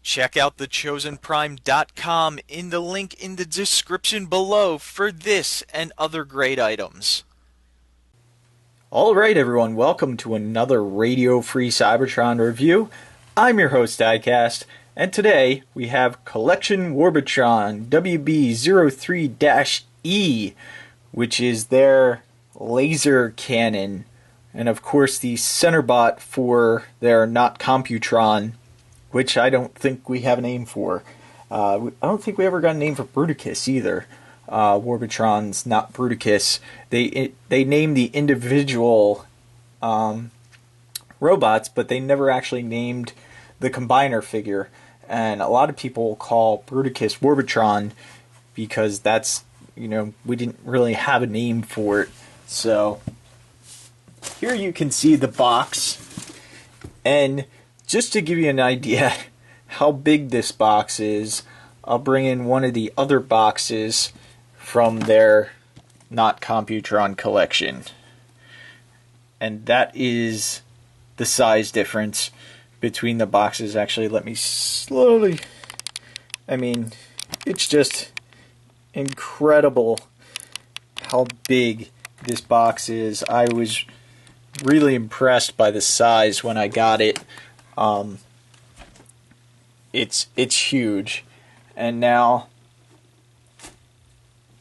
Check out thechosenprime.com in the link in the description below for this and other great items. Alright everyone, welcome to another radio-free Cybertron review. I'm your host, Diecast, and today we have Collection Warbotron WB03-E, which is their laser cannon, and of course the center bot for their Not Computron, which I don't think we have a name for. I don't think we ever got a name for Bruticus either. Warbotron's not Bruticus. They named the individual robots, but they never actually named the combiner figure. And a lot of people call Bruticus Warbotron because that's, we didn't really have a name for it. So here you can see the box, and just to give you an idea how big this box is, I'll bring in one of the other boxes from their Not Computron collection. And that is the size difference between the boxes. Actually, let me slowly... it's just incredible how big this box is. I was really impressed by the size when I got it. It's huge. And now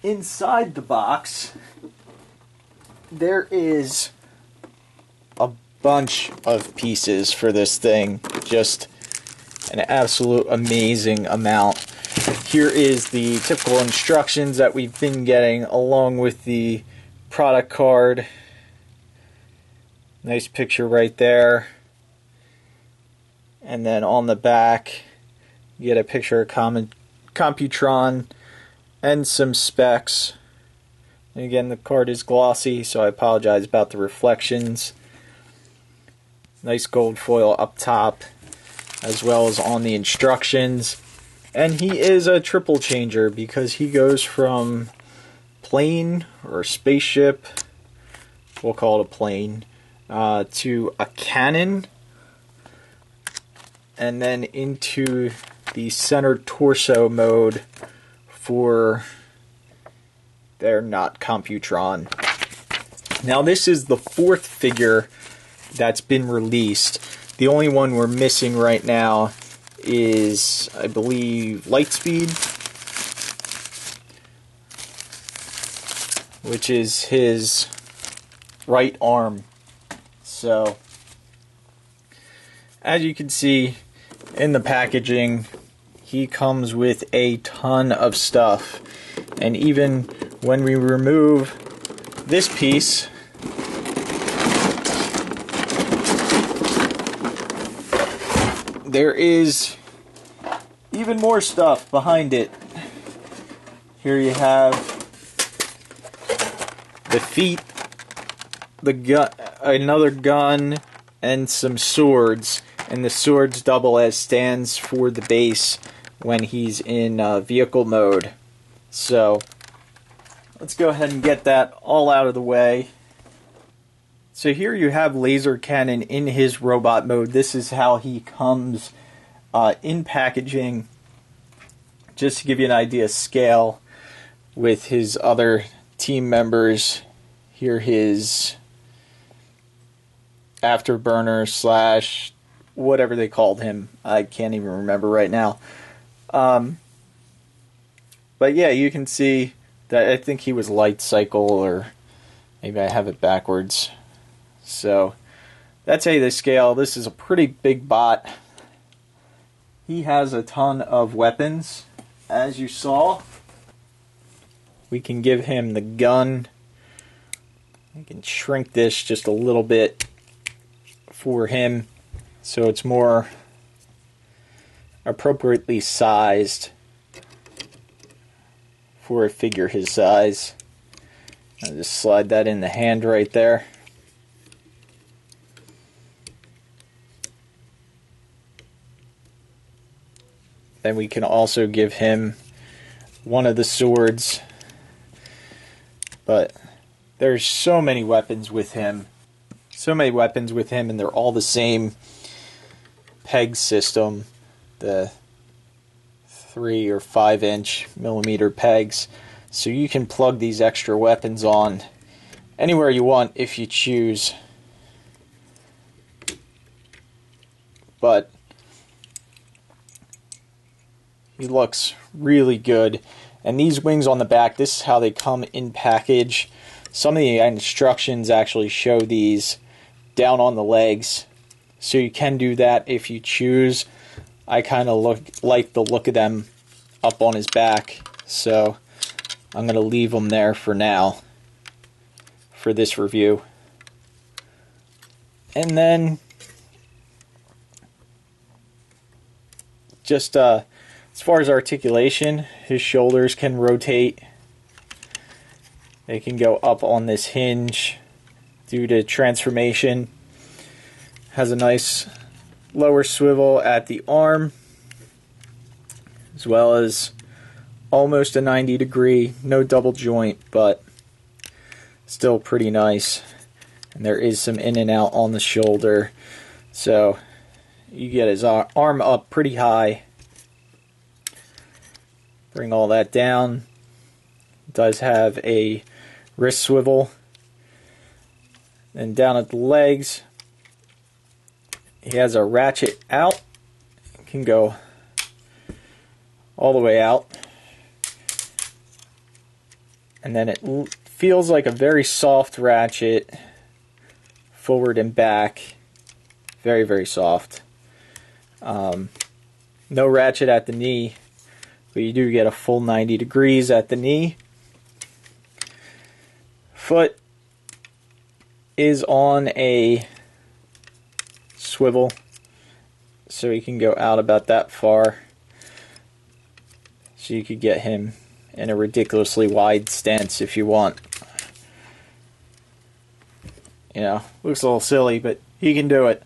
inside the box there is a bunch of pieces for this thing, just an absolute amazing amount. Here is the typical instructions that we've been getting, along with the product card. Nice picture right there. And then on the back you get a picture of Computron and some specs. And again, the card is glossy, so I apologize about the reflections. Nice gold foil up top, as well as on the instructions. And he is a triple changer because he goes from plane or spaceship, we'll call it a plane, to a cannon, and then into the center torso mode for their Not Computron. Now this is the fourth figure that's been released. The only one we're missing right now is, I believe, Lightspeed, which is his right arm. So, as you can see in the packaging, he comes with a ton of stuff. And even when we remove this piece, there is even more stuff behind it. Here you have the feet, the gun, another gun, and some swords. And the swords double as stands for the base when he's in vehicle mode. So let's go ahead and get that all out of the way. So here you have Laser Cannon in his robot mode. This is how he comes in packaging. Just to give you an idea of scale with his other team members. Here his afterburner slash whatever they called him. I can't even remember right now. But yeah, you can see that I think he was Light Cycle, or maybe I have it backwards. So that's how they scale. This is a pretty big bot. He has a ton of weapons, as you saw. We can give him the gun. We can shrink this just a little bit for him, so it's more appropriately sized for a figure his size. I'll just slide that in the hand right there. Then we can also give him one of the swords. But there's so many weapons with him. And they're all the same peg system. The 3 or 5" millimeter pegs, so you can plug these extra weapons on anywhere you want if you choose. But he looks really good. And these wings on the back, this is how they come in package. Some of the instructions actually show these down on the legs, so you can do that if you choose. I kind of like the look of them up on his back, so I'm going to leave them there for now for this review. And then just as far as articulation, his shoulders can rotate. They can go up on this hinge due to transformation. Has a nice lower swivel at the arm, as well as almost a 90-degree, no double joint, but still pretty nice. And there is some in and out on the shoulder, so you get his arm up pretty high. Bring all that down. It does have a wrist swivel. And down at the legs, he has a ratchet out. It can go all the way out. And then it feels like a very soft ratchet forward and back. Very, very soft. No ratchet at the knee, but you do get a full 90 degrees at the knee. Foot is on a swivel, so he can go out about that far. So you could get him in a ridiculously wide stance if you want. You know, looks a little silly, but he can do it.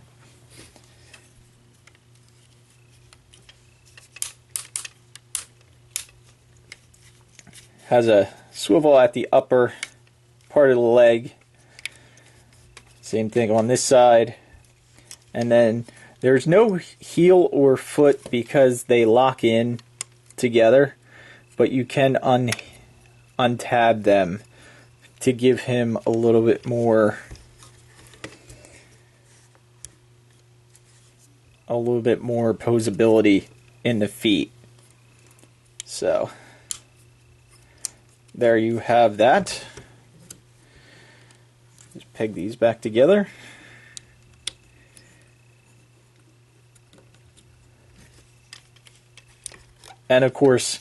Has a swivel at the upper part of the leg. Same thing on this side. And then there's no heel or foot because they lock in together, but you can untab them to give him a little bit more posability in the feet. So there you have that. Just peg these back together. And of course,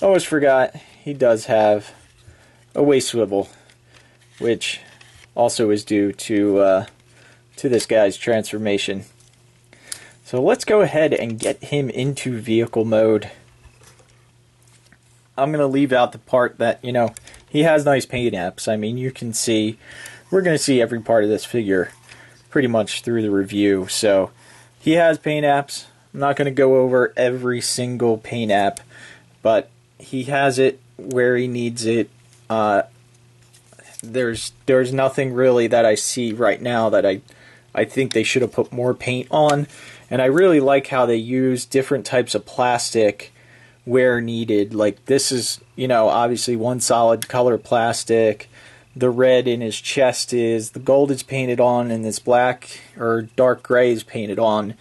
I always forgot, he does have a waist swivel, which also is due to this guy's transformation. So let's go ahead and get him into vehicle mode. I'm going to leave out the part that, you know, he has nice paint apps. I mean, you can see, we're going to see every part of this figure pretty much through the review. So he has paint apps. I'm not going to go over every single paint app, but he has it where he needs it. There's nothing really that I see right now that I think they should have put more paint on. And I really like how they use different types of plastic where needed. Like this is, you know, obviously one solid color plastic. The red in his chest is, the gold is painted on, and this black or dark gray is painted on.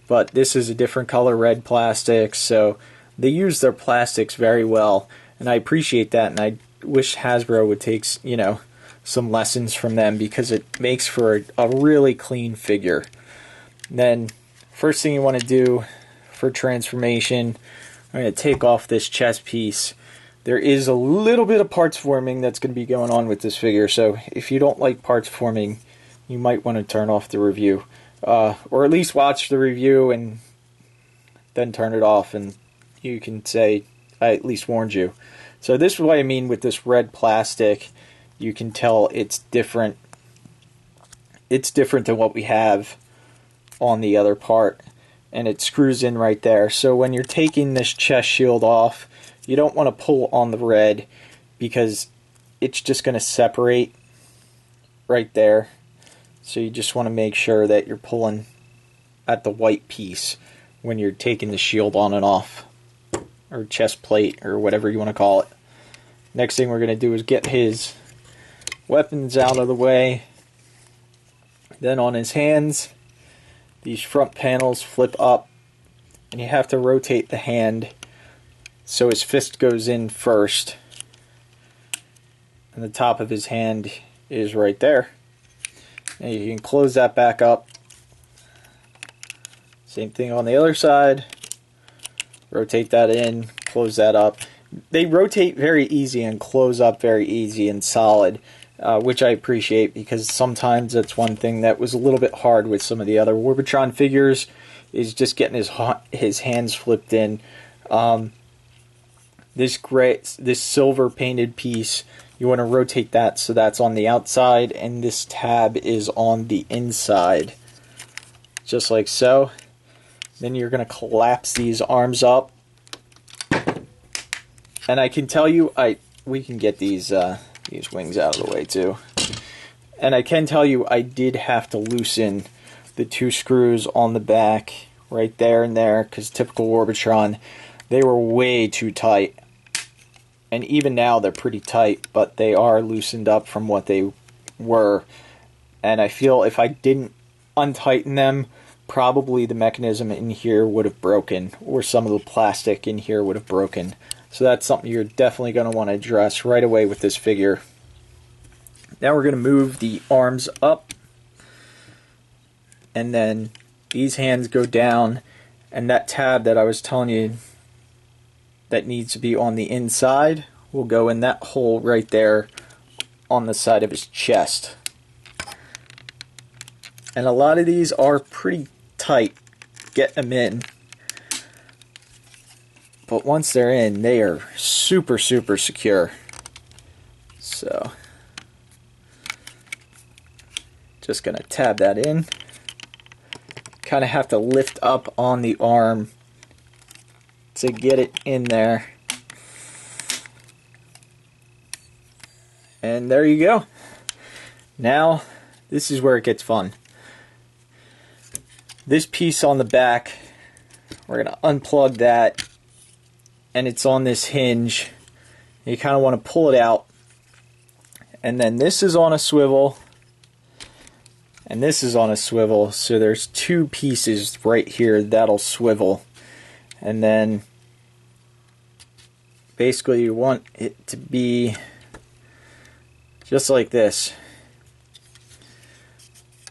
But this is a different color red plastic, so they use their plastics very well, and I appreciate that, and I wish Hasbro would take, you know, some lessons from them, because it makes for a really clean figure. And then, first thing you want to do for transformation, I'm going to take off this chest piece. There is a little bit of parts forming that's going to be going on with this figure, so if you don't like parts forming, you might want to turn off the review. Or at least watch the review and then turn it off, and you can say, I at least warned you. So this is what I mean with this red plastic. You can tell it's different. It's different than what we have on the other part, and it screws in right there. So when you're taking this chest shield off, you don't want to pull on the red, because it's just going to separate right there. So you just want to make sure that you're pulling at the white piece when you're taking the shield on and off. or chest plate, or whatever you want to call it. Next thing we're going to do is get his weapons out of the way. Then on his hands, these front panels flip up, and you have to rotate the hand so his fist goes in first. And the top of his hand is right there. And you can close that back up. Same thing on the other side. Rotate that in, close that up. They rotate very easy and close up very easy and solid, which I appreciate, because sometimes that's one thing that was a little bit hard with some of the other Warbotron figures, is just getting his hands flipped in. This silver painted piece, you want to rotate that so that's on the outside, and this tab is on the inside, just like so. Then you're going to collapse these arms up, and I can tell you, we can get these wings out of the way too. And I can tell you, I did have to loosen the 2 screws on the back, right there and there, because typical Warbotron, they were way too tight. And even now they're pretty tight, but they are loosened up from what they were. And I feel if I didn't untighten them, probably the mechanism in here would have broken, or some of the plastic in here would have broken. So that's something you're definitely going to want to address right away with this figure. Now we're going to move the arms up, and then these hands go down, and that tab that I was telling you that needs to be on the inside will go in that hole right there on the side of his chest. And a lot of these are pretty tight. Get them in. But once they're in, they are super, super secure. So, just going to tab that in. Kind of have to lift up on the arm to get it in there. And there you go. Now, this is where it gets fun. This piece on the back, we're going to unplug that, and it's on this hinge. You kind of want to pull it out, and then this is on a swivel, and this is on a swivel, so there's 2 pieces right here that'll swivel. And then basically you want it to be just like this.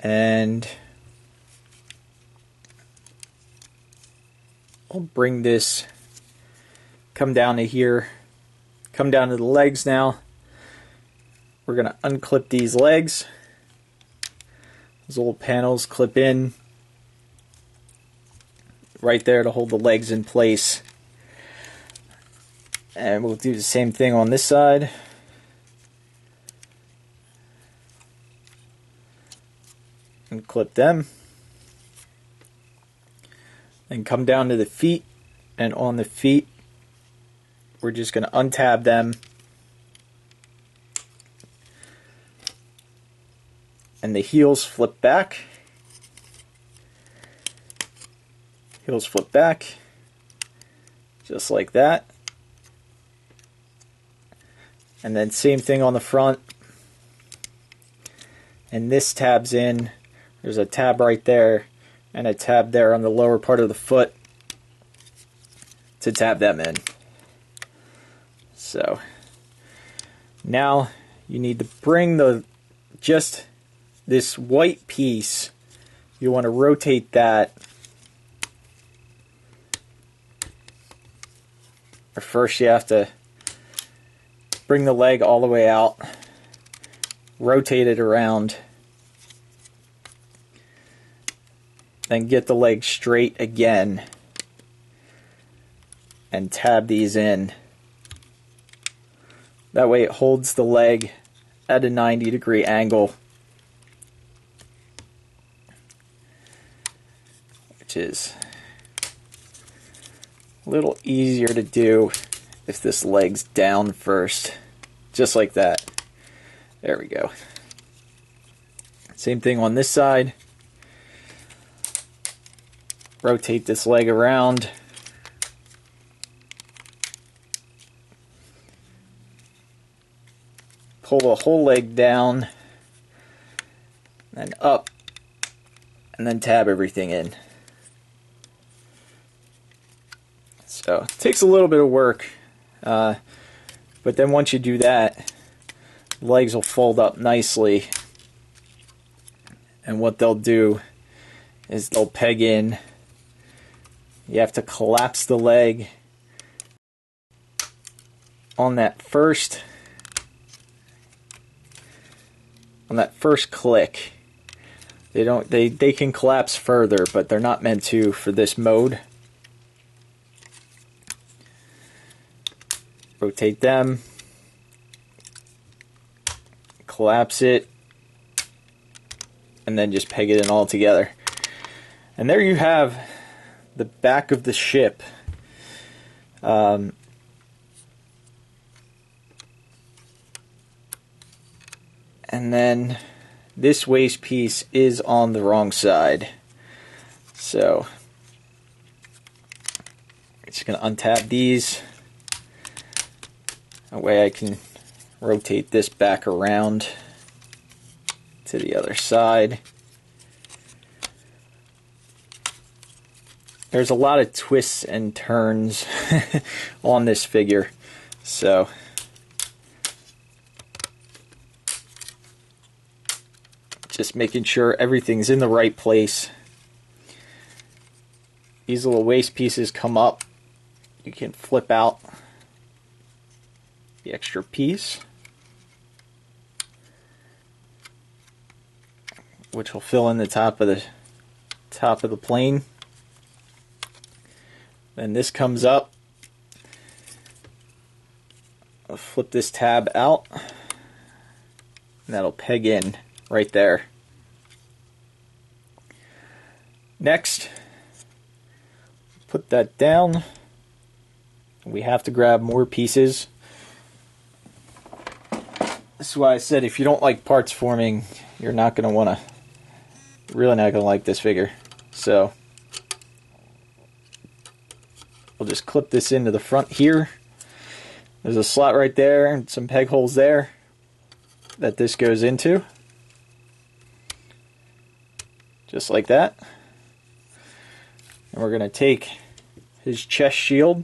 And I'll bring this, come down to here, come down to the legs now. We're going to unclip these legs. Those little panels clip in right there to hold the legs in place. And we'll do the same thing on this side. And clip them. And come down to the feet. And on the feet, we're just going to untab them. And the heels flip back. Heels flip back. Just like that. And then same thing on the front. And this tabs in. There's a tab right there and a tab there on the lower part of the foot to tab them in. So now you need to bring just this white piece, you want to rotate that. Or first you have to bring the leg all the way out, rotate it around, then get the leg straight again and tab these in. That way it holds the leg at a 90-degree angle, which is a little easier to do if this leg's down first, just like that. There we go. Same thing on this side. Rotate this leg around. pull the whole leg down and up, and then tab everything in. So it takes a little bit of work, but then once you do that, the legs will fold up nicely, and what they'll do is they'll peg in. You have to collapse the leg on that first click. They can collapse further, but they're not meant to for this mode. Rotate them, collapse it, and then just peg it in all together. And there you have the back of the ship. And then this waist piece is on the wrong side. So I'm just going to untab these. That way I can rotate this back around to the other side. There's a lot of twists and turns on this figure, so just making sure everything's in the right place. These little waist pieces come up. You can flip out the extra piece, which will fill in the top of the plane. Then this comes up. I'll flip this tab out, and that'll peg in right there. Next, put that down. We have to grab more pieces. This is why I said if you don't like parts forming, you're not going to want to, really not going to like this figure. So we'll just clip this into the front here. There's a slot right there and some peg holes there that this goes into. Just like that. And we're going to take his chest shield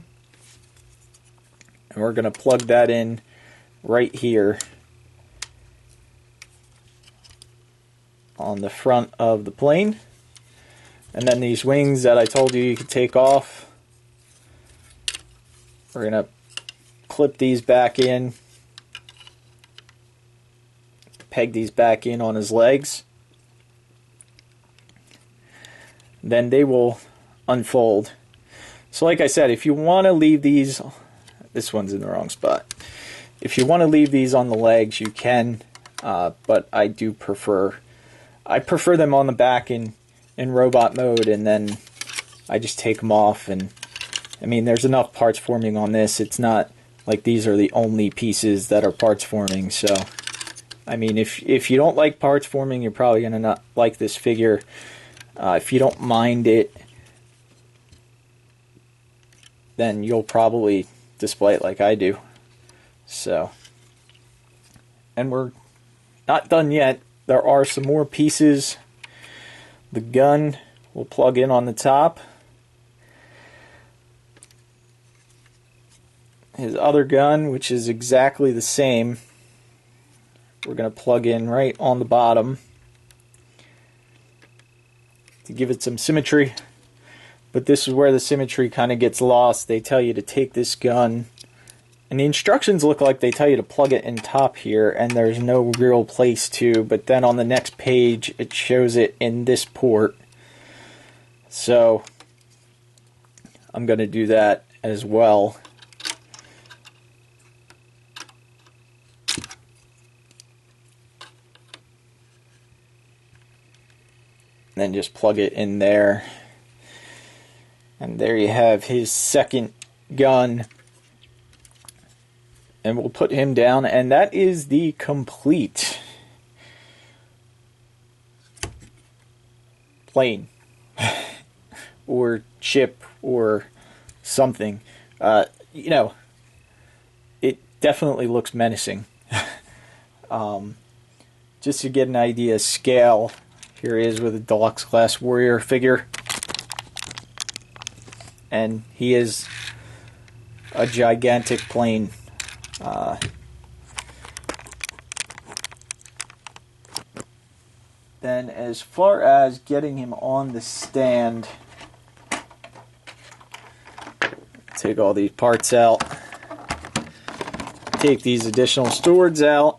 and we're going to plug that in right here on the front of the plane. And then these wings that I told you could take off, we're going to clip these back in, peg these back in on his legs. Then they will unfold. So like I said, if you want to leave these, this one's in the wrong spot. If you want to leave these on the legs, you can, but I prefer them on the back in robot mode, and then I just take them off. And I mean, there's enough parts forming on this. It's not like these are the only pieces that are parts forming. So I mean, if you don't like parts forming, you're probably gonna not like this figure. If you don't mind it, then you'll probably display it like I do. So, and we're not done yet. There are some more pieces. The gun will plug in on the top. His other gun, which is exactly the same, we're going to plug in right on the bottom to give it some symmetry. But this is where the symmetry kind of gets lost. They tell you to take this gun, and the instructions look like they tell you to plug it in top here, and there's no real place to, but then on the next page it shows it in this port. So I'm going to do that as well. Then just plug it in there, and there you have his second gun, and we'll put him down, and that is the complete plane or ship or something. You know, it definitely looks menacing. Just to get an idea of scale, here he is with a deluxe class warrior figure. And he is a gigantic plane. Then as far as getting him on the stand, take all these parts out, take these additional swords out,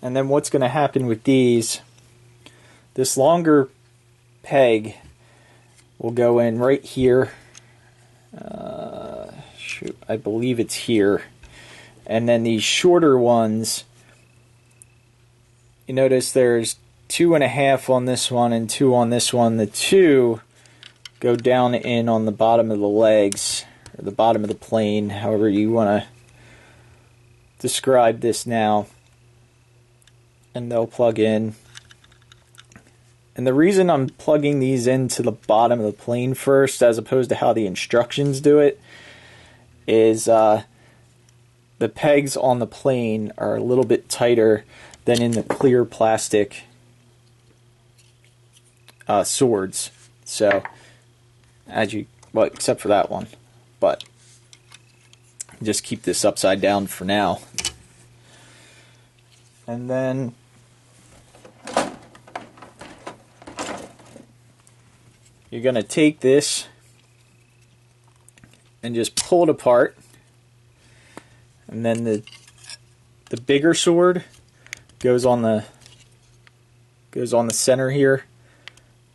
and then what's going to happen with these, this longer peg will go in right here. Shoot, I believe it's here. And then these shorter ones, you notice there's 2.5 on this one and 2 on this one. The 2 go down in on the bottom of the legs, or the bottom of the plane, however you want to describe this now. And they'll plug in. And the reason I'm plugging these into the bottom of the plane first, as opposed to how the instructions do it, is the pegs on the plane are a little bit tighter than in the clear plastic swords. So, well, except for that one. But, just keep this upside down for now. And then you're going to take this and just pull it apart. And then the bigger sword goes on the center here,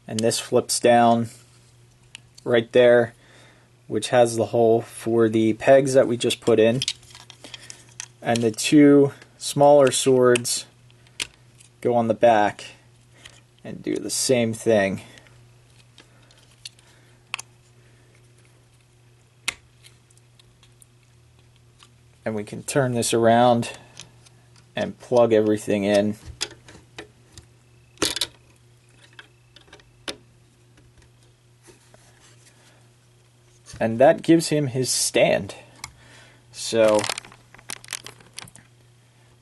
and this flips down right there, which has the hole for the pegs that we just put in. And the 2 smaller swords go on the back and do the same thing. And we can turn this around and plug everything in. And that gives him his stand. So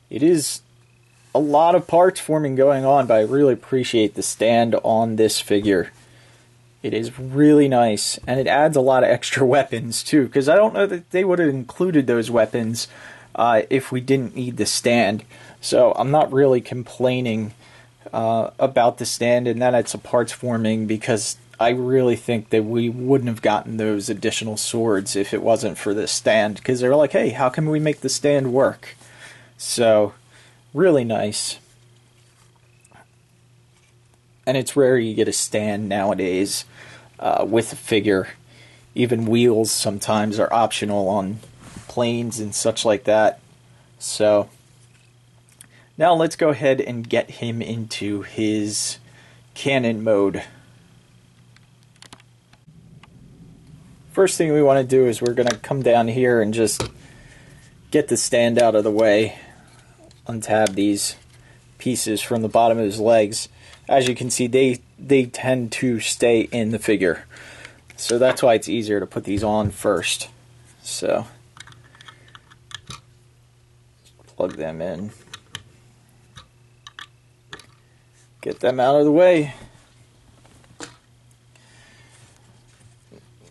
it is a lot of parts forming going on, but I really appreciate the stand on this figure. It is really nice, and it adds a lot of extra weapons too, because I don't know that they would have included those weapons if we didn't need the stand. So I'm not really complaining about the stand and that it's a parts forming, because I really think that we wouldn't have gotten those additional swords if it wasn't for this stand, because they're like, hey, how can we make the stand work? So, really nice. And it's rare you get a stand nowadays with a figure. Even wheels sometimes are optional on planes and such like that. So, now let's go ahead and get him into his cannon mode. First thing we want to do is we're going to come down here and just get the stand out of the way. Untab these pieces from the bottom of his legs. As you can see, they tend to stay in the figure. So that's why it's easier to put these on first. So, plug them in. Get them out of the way.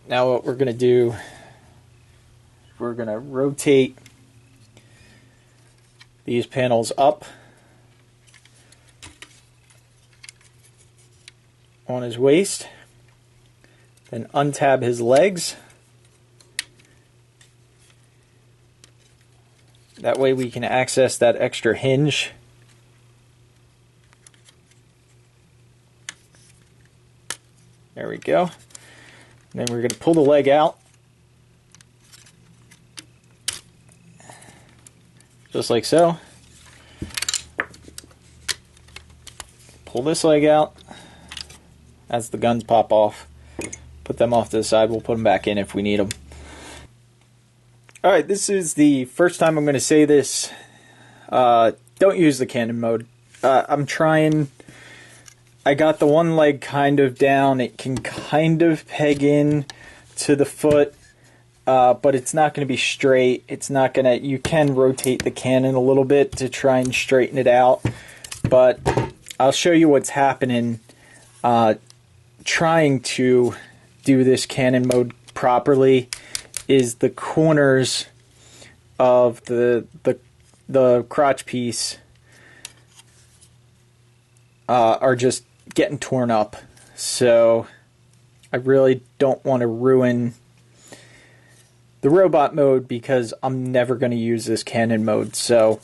Now what we're going to do, we're going to rotate these panels up on his waist, then untab his legs. That way we can access that extra hinge. There we go. And then we're going to pull the leg out. Just like so. Pull this leg out as the guns pop off. Put them off to the side. We'll put them back in if we need them. Alright, this is the first time I'm going to say this. Don't use the cannon mode. I'm trying. I got the one leg kind of down. It can kind of peg in to the foot. but it's not going to be straight. It's not going to, you can rotate the cannon a little bit to try and straighten it out, but I'll show you what's happening trying to do this cannon mode properly. Is the corners of the crotch piece are just getting torn up. So I really don't want to ruin the robot mode because I'm never going to use this cannon mode. So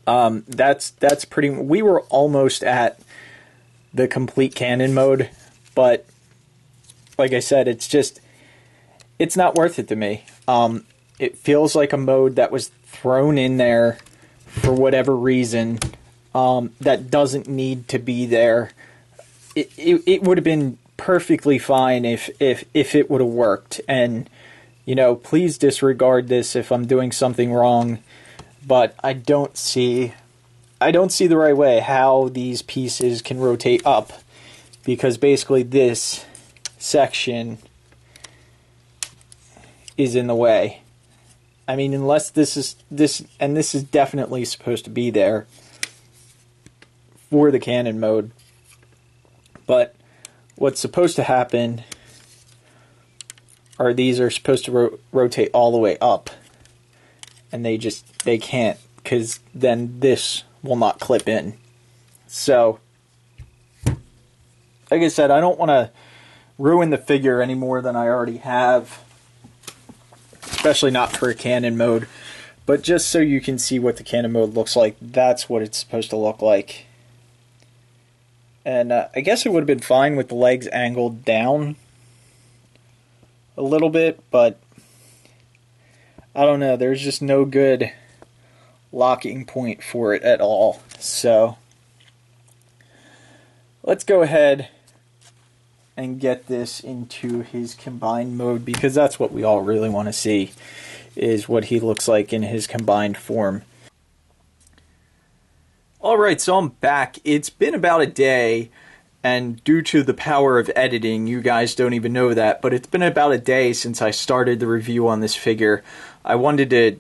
that's pretty. We were almost at the complete cannon mode, but like I said, it's not worth it to me. It feels like a mode that was thrown in there for whatever reason that doesn't need to be there. It would have been perfectly fine if it would have worked. And, you know, please disregard this if I'm doing something wrong, but I don't see the right way how these pieces can rotate up, because basically this section is in the way. I mean, unless this is definitely supposed to be there for the cannon mode. But what's supposed to happen are these are supposed to rotate all the way up, and they can't, because then this will not clip in. So, like I said, I don't want to ruin the figure any more than I already have, especially not for a cannon mode. But just so you can see what the cannon mode looks like, that's what it's supposed to look like. And I guess it would have been fine with the legs angled down a little bit, but I don't know, there's just no good locking point for it at all. So let's go ahead and get this into his combined mode, because that's what we all really want to see, is what he looks like in his combined form. Alright, so I'm back. It's been about a day, and due to the power of editing, you guys don't even know that, but it's been about a day since I started the review on this figure. I wanted to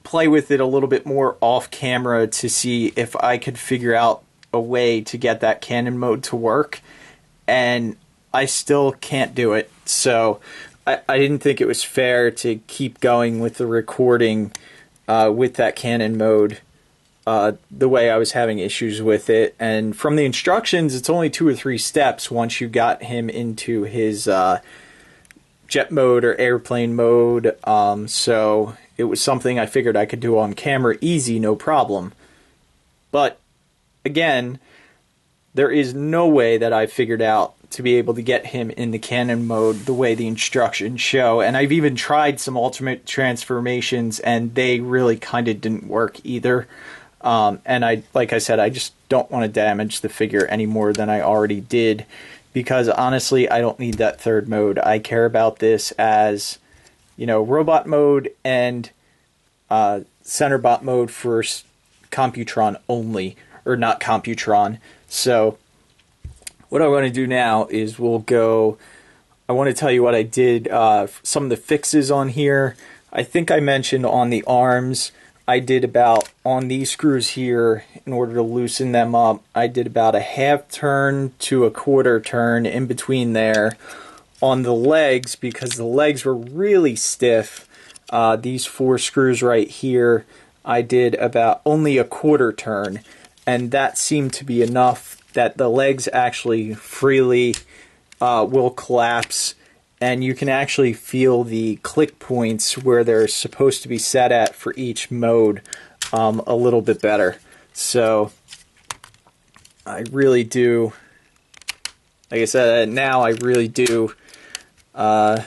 play with it a little bit more off camera to see if I could figure out a way to get that cannon mode to work, and I still can't do it. So I didn't think it was fair to keep going with the recording with that cannon mode the way I was having issues with it. And from the instructions, it's only 2 or 3 steps once you got him into his jet mode or airplane mode. So it was something I figured I could do on camera easy, no problem. But again, there is no way that I figured out to be able to get him in the cannon mode the way the instructions show. And I've even tried some alternate transformations, and they really kind of didn't work either. And like I said, I just don't want to damage the figure any more than I already did, because honestly, I don't need that third mode. I care about this as, you know, robot mode and Centerbot mode for Computron only, or not Computron. So what I want to do now is I want to tell you what I did, some of the fixes on here. I think I mentioned on the arms, I did about, on these screws here, in order to loosen them up, I did about a half turn to a quarter turn in between there. On the legs, because the legs were really stiff, these 4 screws right here, I did about only a quarter turn, and that seemed to be enough that the legs actually freely will collapse, and you can actually feel the click points where they're supposed to be set at for each mode a little bit better. So I really do, like I said, now I really do have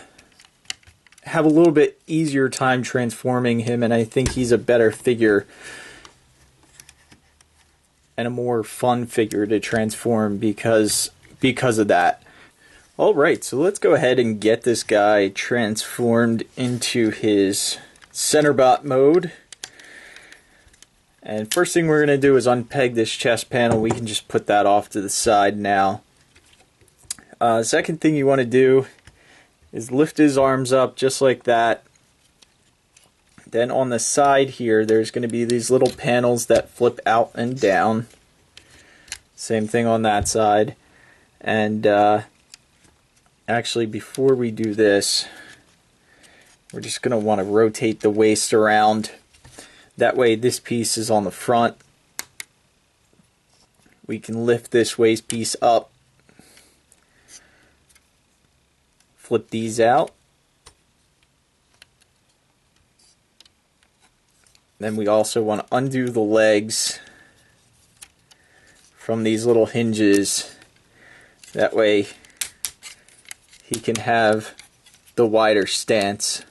a little bit easier time transforming him, and I think he's a better figure and a more fun figure to transform because of that. Alright, so let's go ahead and get this guy transformed into his Centerbot mode. And first thing we're going to do is unpeg this chest panel. We can just put that off to the side now. Second thing you want to do is lift his arms up just like that. Then on the side here, there's going to be these little panels that flip out and down. Same thing on that side. And actually, before we do this, we're just going to want to rotate the waist around. That way this piece is on the front. We can lift this waist piece up. Flip these out. Then we also want to undo the legs from these little hinges. That way he can have the wider stance.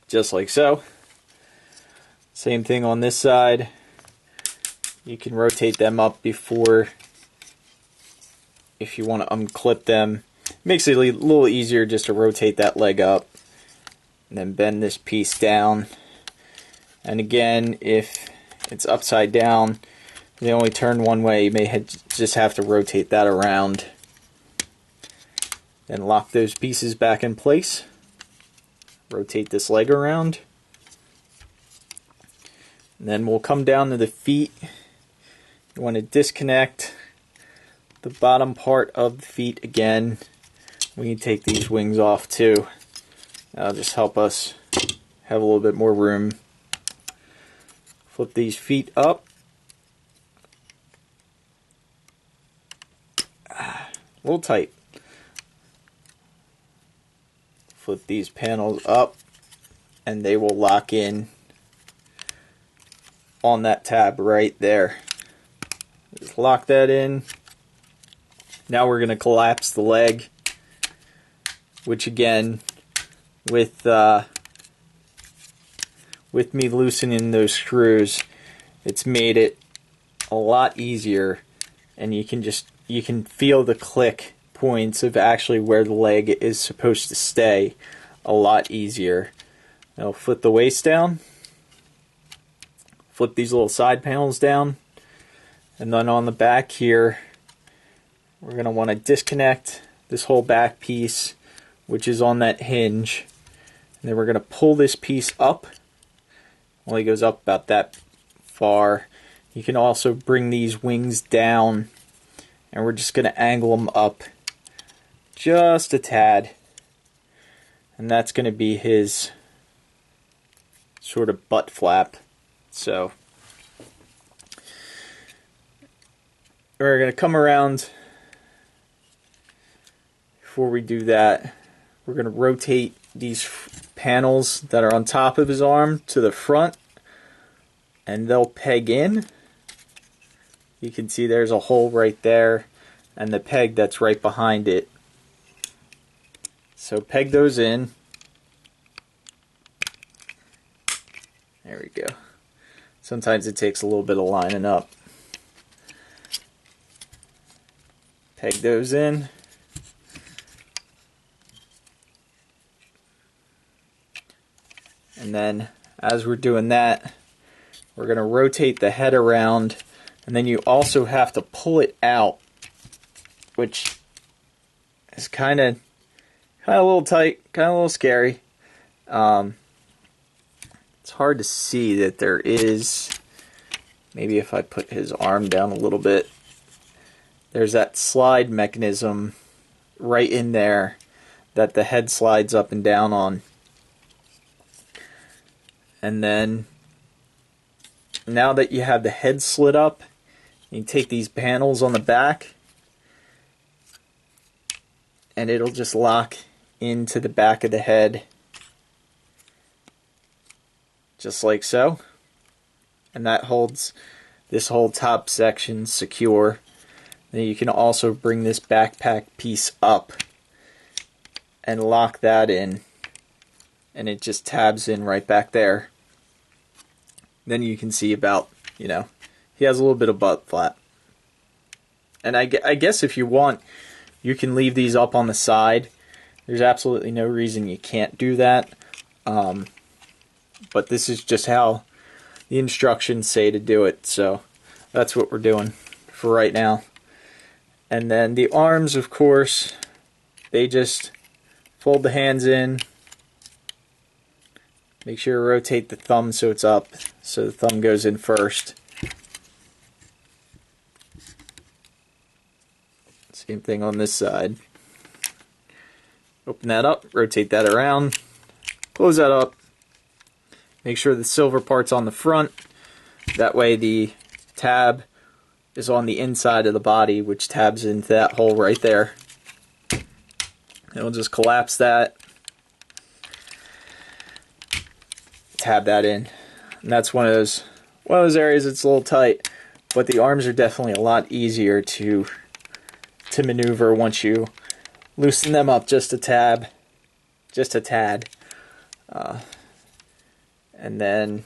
Just like so. Same thing on this side. You can rotate them up before, if you want to unclip them. Makes it a little easier just to rotate that leg up. And then bend this piece down. And again, if it's upside down, they only turn one way, you may just have to rotate that around. Then lock those pieces back in place. Rotate this leg around. And then we'll come down to the feet. You want to disconnect the bottom part of the feet again. We can take these wings off too. That'll just help us have a little bit more room. Flip these feet up. A little tight. Flip these panels up and they will lock in on that tab right there. Just lock that in. Now we're going to collapse the leg, which again, with me loosening those screws, it's made it a lot easier, and you can feel the click points of actually where the leg is supposed to stay a lot easier. Now flip the waist down, flip these little side panels down, and then on the back here we're going to want to disconnect this whole back piece, which is on that hinge. And then we're going to pull this piece up. Well, it goes up about that far. You can also bring these wings down, and we're just going to angle them up just a tad. And that's going to be his sort of butt flap. So we're going to come around. Before we do that, we're going to rotate these panels that are on top of his arm to the front, and they'll peg in. You can see there's a hole right there and the peg that's right behind it. So peg those in. There we go. Sometimes it takes a little bit of lining up. Peg those in. And then as we're doing that, we're going to rotate the head around, and then you also have to pull it out, which is kind of a little tight, kind of a little scary. It's hard to see that there is, maybe if I put his arm down a little bit, there's that slide mechanism right in there that the head slides up and down on. And then, now that you have the head slid up, you take these panels on the back, and it'll just lock into the back of the head, just like so. And that holds this whole top section secure. Then you can also bring this backpack piece up and lock that in, and it just tabs in right back there. Then you can see about, he has a little bit of butt flap. And I guess if you want, you can leave these up on the side. There's absolutely no reason you can't do that. But this is just how the instructions say to do it. So that's what we're doing for right now. And then the arms, of course, they just fold the hands in. Make sure to rotate the thumb so it's up, so the thumb goes in first. Same thing on this side. Open that up, rotate that around, close that up. Make sure the silver part's on the front. That way the tab is on the inside of the body, which tabs into that hole right there. And we'll just collapse that. Tab that in. And that's one of those areas that's a little tight, but the arms are definitely a lot easier to maneuver once you loosen them up just a tad. And then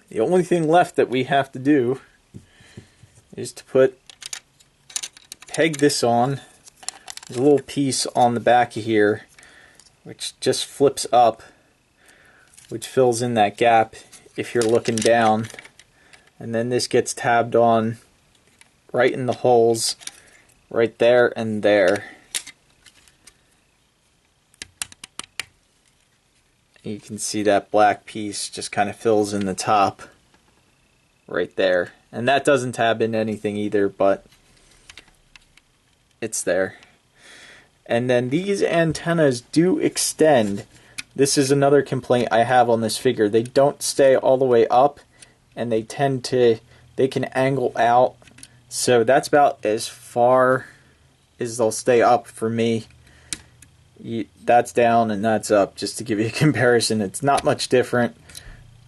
the only thing left that we have to do is to peg this on. There's a little piece on the back of here which just flips up, which fills in that gap if you're looking down, and then this gets tabbed on right in the holes right there and there. You can see that black piece just kind of fills in the top right there, and that doesn't tab into anything either, but it's there. And then these antennas do extend. This is another complaint I have on this figure. They don't stay all the way up, and they can angle out. So that's about as far as they'll stay up for me. That's down and that's up, just to give you a comparison. It's not much different.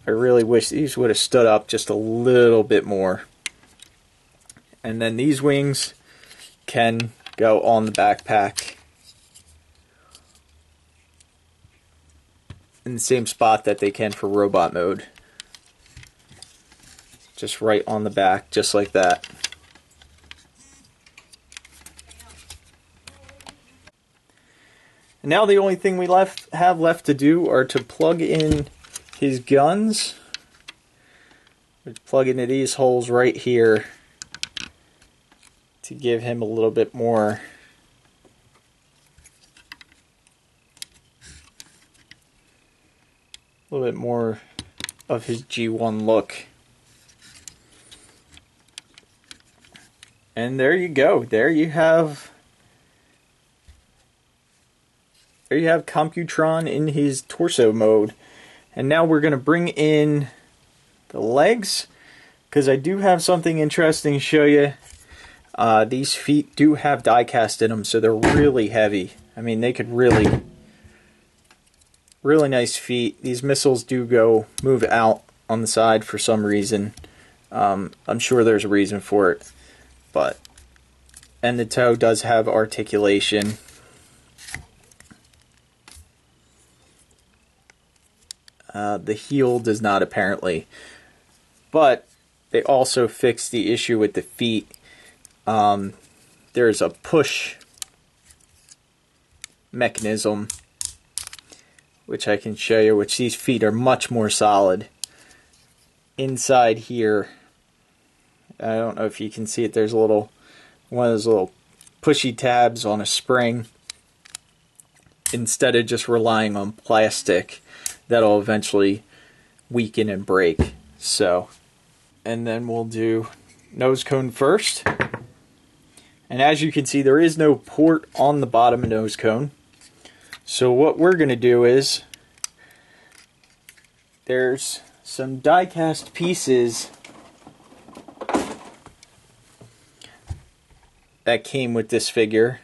I really wish these would have stood up just a little bit more. And then these wings can go on the backpack in the same spot that they can for robot mode. Just right on the back, just like that. And now the only thing we have left to do are to plug in his guns. We plug into these holes right here to give him a little bit more of his G1 look. And there you go. There you have Computron in his torso mode. And now we're going to bring in the legs, because I do have something interesting to show you. These feet do have die cast in them, so they're really heavy. I mean, they could really nice feet. These missiles do move out on the side for some reason. I'm sure there's a reason for it. And the toe does have articulation. The heel does not, apparently. But they also fixed the issue with the feet. There's a push mechanism, which I can show you, which these feet are much more solid. Inside here, I don't know if you can see it, there's one of those little pushy tabs on a spring, instead of just relying on plastic that'll eventually weaken and break. So, and then we'll do nose cone first. And as you can see, there is no port on the bottom of nose cone. So what we're going to do is, there's some die cast pieces that came with this figure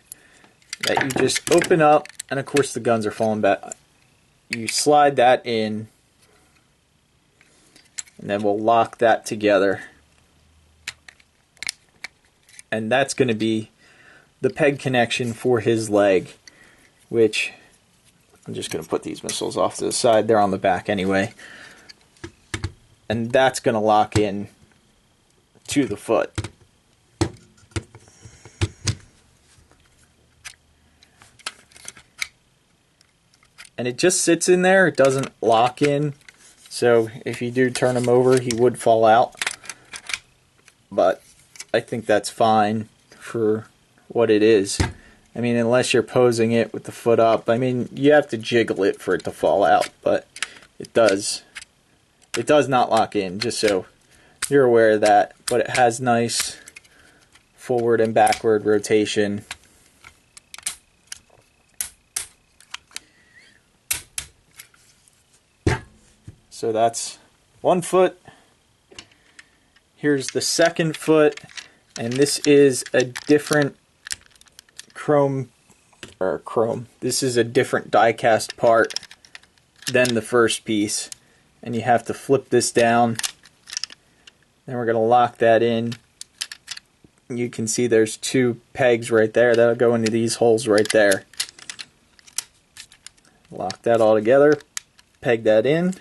that you just open up, and of course the guns are falling back. You slide that in, and then we'll lock that together. And that's going to be the peg connection for his leg, which I'm just going to put these missiles off to the side. They're on the back anyway. And that's going to lock in to the foot. And it just sits in there. It doesn't lock in. So if you do turn him over, he would fall out. But I think that's fine for what it is. I mean, unless you're posing it with the foot up. I mean, you have to jiggle it for it to fall out, but it does. It does not lock in, just so you're aware of that. But it has nice forward and backward rotation. So that's one foot. Here's the second foot, and this is a different this is a different die-cast part than the first piece. And you have to flip this down. Then we're going to lock that in. You can see there's two pegs right there that'll go into these holes right there. Lock that all together. Peg that in.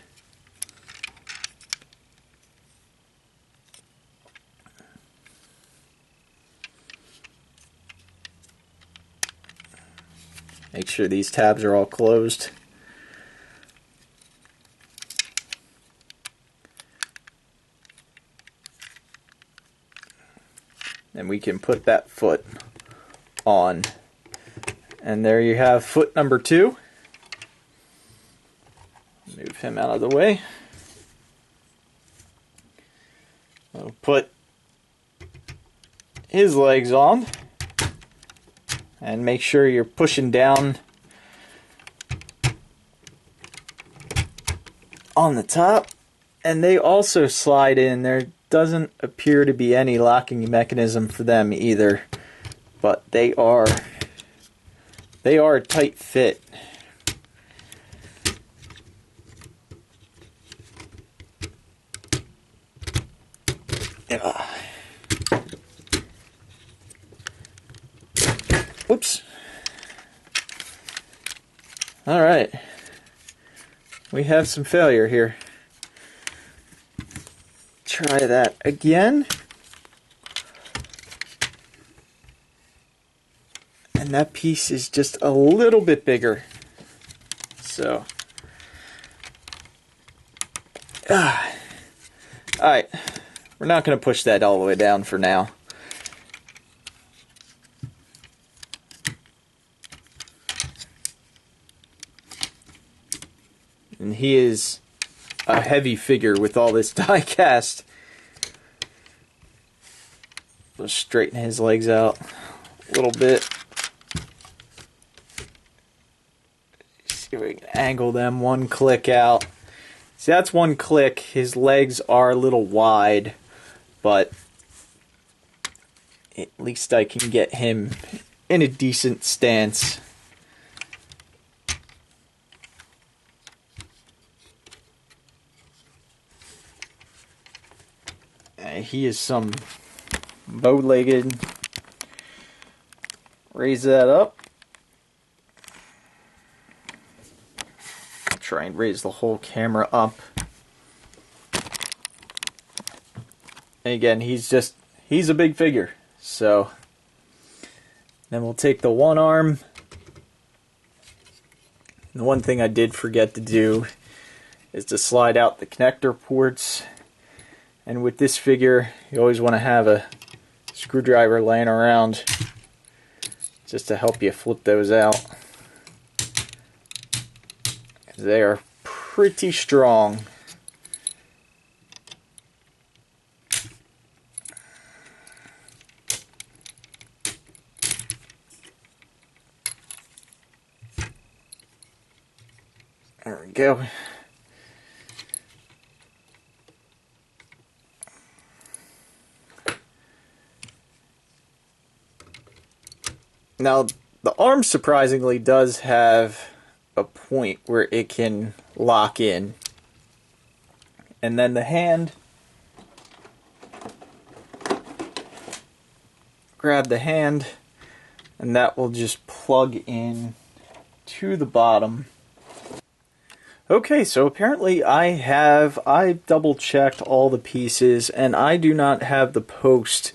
Make sure these tabs are all closed. And we can put that foot on. And there you have foot number 2. Move him out of the way. I'll put his legs on. And make sure you're pushing down on the top. And they also slide in. There doesn't appear to be any locking mechanism for them either. But they are a tight fit. Whoops. Alright. We have some failure here. Try that again. And that piece is just a little bit bigger. So. Alright. We're not going to push that all the way down for now. And he is a heavy figure with all this die cast. Let's straighten his legs out a little bit. See if we can angle them one click out. See, that's one click. His legs are a little wide, but at least I can get him in a decent stance. He is some bow-legged. Raise that up. Try and raise the whole camera up. And again, he's a big figure. So then we'll take the one arm. The one thing I did forget to do is to slide out the connector ports. And with this figure, you always want to have a screwdriver laying around just to help you flip those out. They are pretty strong. There we go. Now, the arm surprisingly does have a point where it can lock in. And then the hand, grab the hand, and that will just plug in to the bottom. Okay, so apparently I double checked all the pieces, and I do not have the post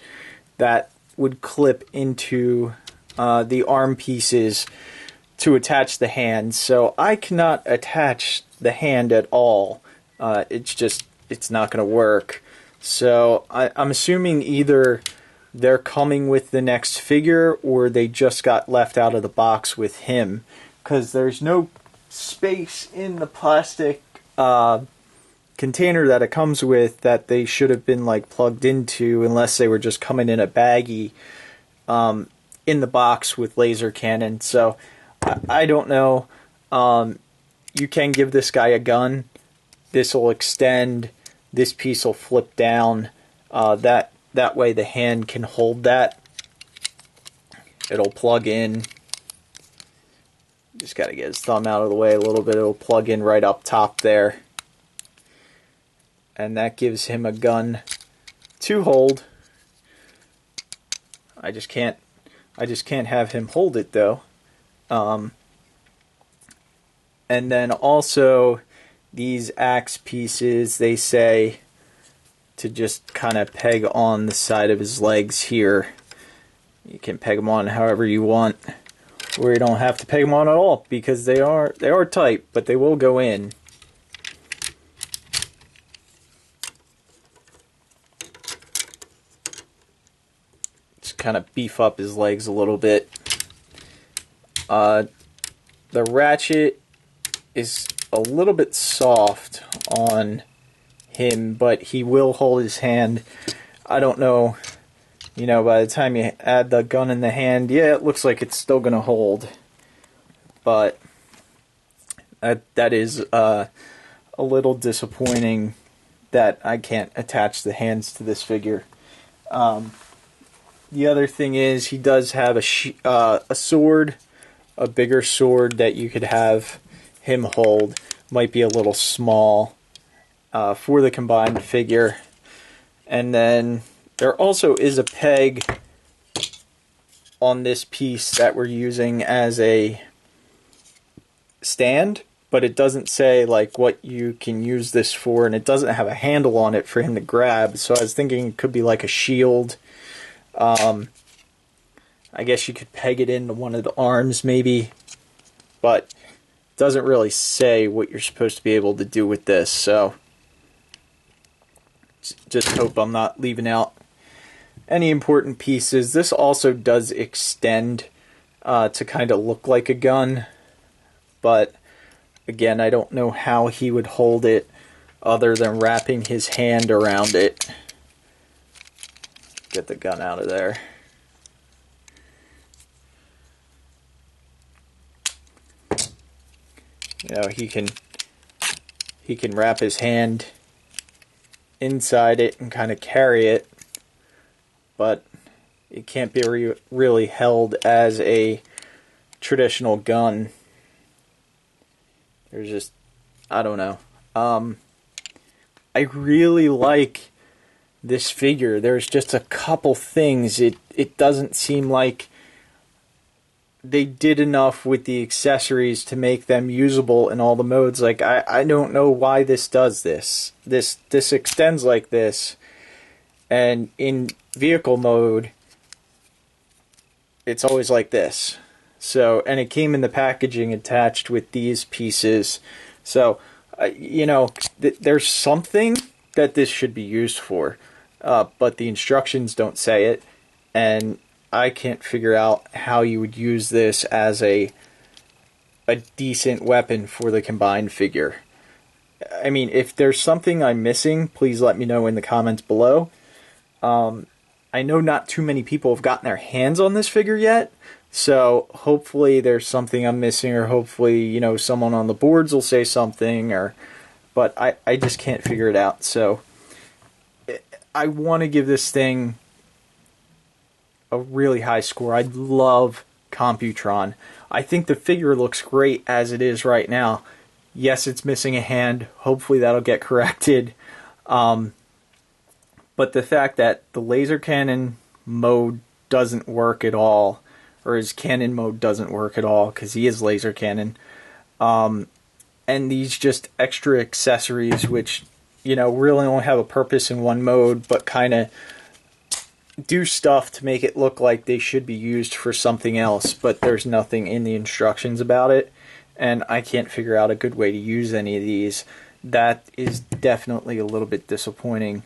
that would clip into the arm pieces to attach the hand, so I cannot attach the hand at all. It's not going to work. So I'm assuming either they're coming with the next figure or they just got left out of the box with him, because there's no space in the plastic container that it comes with that they should have been like plugged into, unless they were just coming in a baggie in the box with laser cannon. So I don't know. You can give this guy a gun. This will extend. This piece will flip down. That way the hand can hold that. It'll plug in. Just got to get his thumb out of the way a little bit. It'll plug in right up top there. And that gives him a gun to hold. I just can't have him hold it though. And then also these axe pieces, they say to just kind of peg on the side of his legs here. You can peg them on however you want, or you don't have to peg them on at all, because they are tight, but they will go in. Just kind of beef up his legs a little bit. The ratchet is a little bit soft on him, but he will hold his hand. I don't know, you know, by the time you add the gun in the hand, yeah, it looks like it's still going to hold. But that is a little disappointing that I can't attach the hands to this figure. The other thing is he does have a sword, a bigger sword that you could have him hold. Might be a little small for the combined figure. And then there also is a peg on this piece that we're using as a stand, but it doesn't say like what you can use this for, and it doesn't have a handle on it for him to grab. So I was thinking it could be like a shield. I guess you could peg it into one of the arms maybe, but it doesn't really say what you're supposed to be able to do with this. So just hope I'm not leaving out any important pieces. This also does extend to kind of look like a gun, but again, I don't know how he would hold it other than wrapping his hand around it. Get the gun out of there. You know, he can wrap his hand inside it and kind of carry it, but it can't be really held as a traditional gun. There's just, I don't know. I really like this figure. There's just a couple things. It doesn't seem like they did enough with the accessories to make them usable in all the modes. Like, I don't know why this does this. This extends like this, and in vehicle mode, it's always like this. So, and it came in the packaging attached with these pieces. So, you know, there's something that this should be used for, but the instructions don't say it, and I can't figure out how you would use this as a decent weapon for the combined figure. I mean, if there's something I'm missing, please let me know in the comments below. I know not too many people have gotten their hands on this figure yet, so hopefully there's something I'm missing, or hopefully, you know, someone on the boards will say something, but I just can't figure it out. So I want to give this thing a really high score. I love Computron. I think the figure looks great as it is right now. Yes, it's missing a hand. Hopefully that'll get corrected. But the fact that the laser cannon mode doesn't work at all, or his cannon mode doesn't work at all, because he is laser cannon, and these just extra accessories, which, you know, really only have a purpose in one mode, but kind of do stuff to make it look like they should be used for something else, but there's nothing in the instructions about it, and I can't figure out a good way to use any of these. That is definitely a little bit disappointing.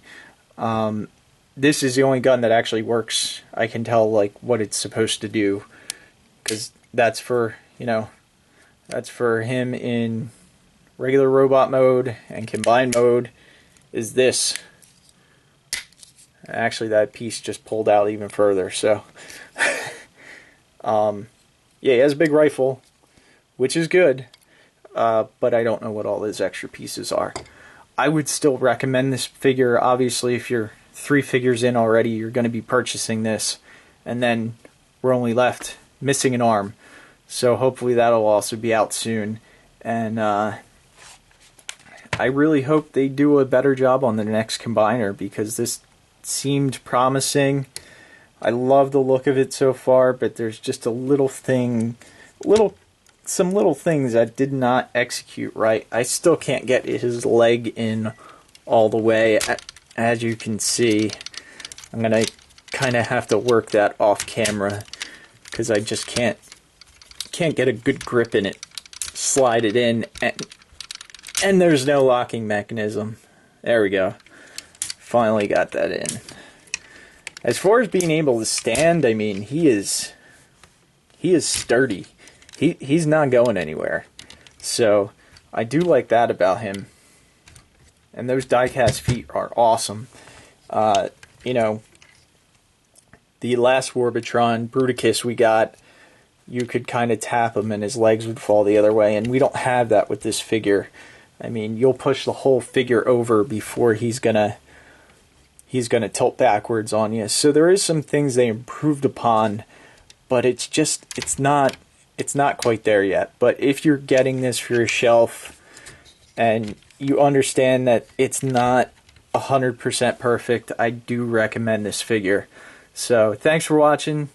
this is the only gun that actually works. I can tell like what it's supposed to do, because that's for, you know, that's for him in regular robot mode, and combined mode is this. Actually, that piece just pulled out even further. So yeah, he has a big rifle, which is good, but I don't know what all those extra pieces are. I would still recommend this figure. Obviously, if you're 3 figures in already, you're going to be purchasing this, and then we're only left missing an arm. So hopefully that'll also be out soon. And I really hope they do a better job on the next combiner, because this seemed promising. I love the look of it so far, but there's just a little thing, some little things that did not execute right. I still can't get his leg in all the way. As you can see, I'm gonna kind of have to work that off camera, because I just can't get a good grip in it. Slide it in, and there's no locking mechanism. There we go. Finally got that in. As far as being able to stand, I mean, he is sturdy. He's not going anywhere. So I do like that about him. And those die-cast feet are awesome. You know, the last Warbotron Bruticus we got, you could kind of tap him and his legs would fall the other way, and we don't have that with this figure. I mean, you'll push the whole figure over before he's gonna tilt backwards on you. So there is some things they improved upon, but it's not quite there yet. But if you're getting this for your shelf and you understand that it's not 100% perfect, I do recommend this figure. So thanks for watching.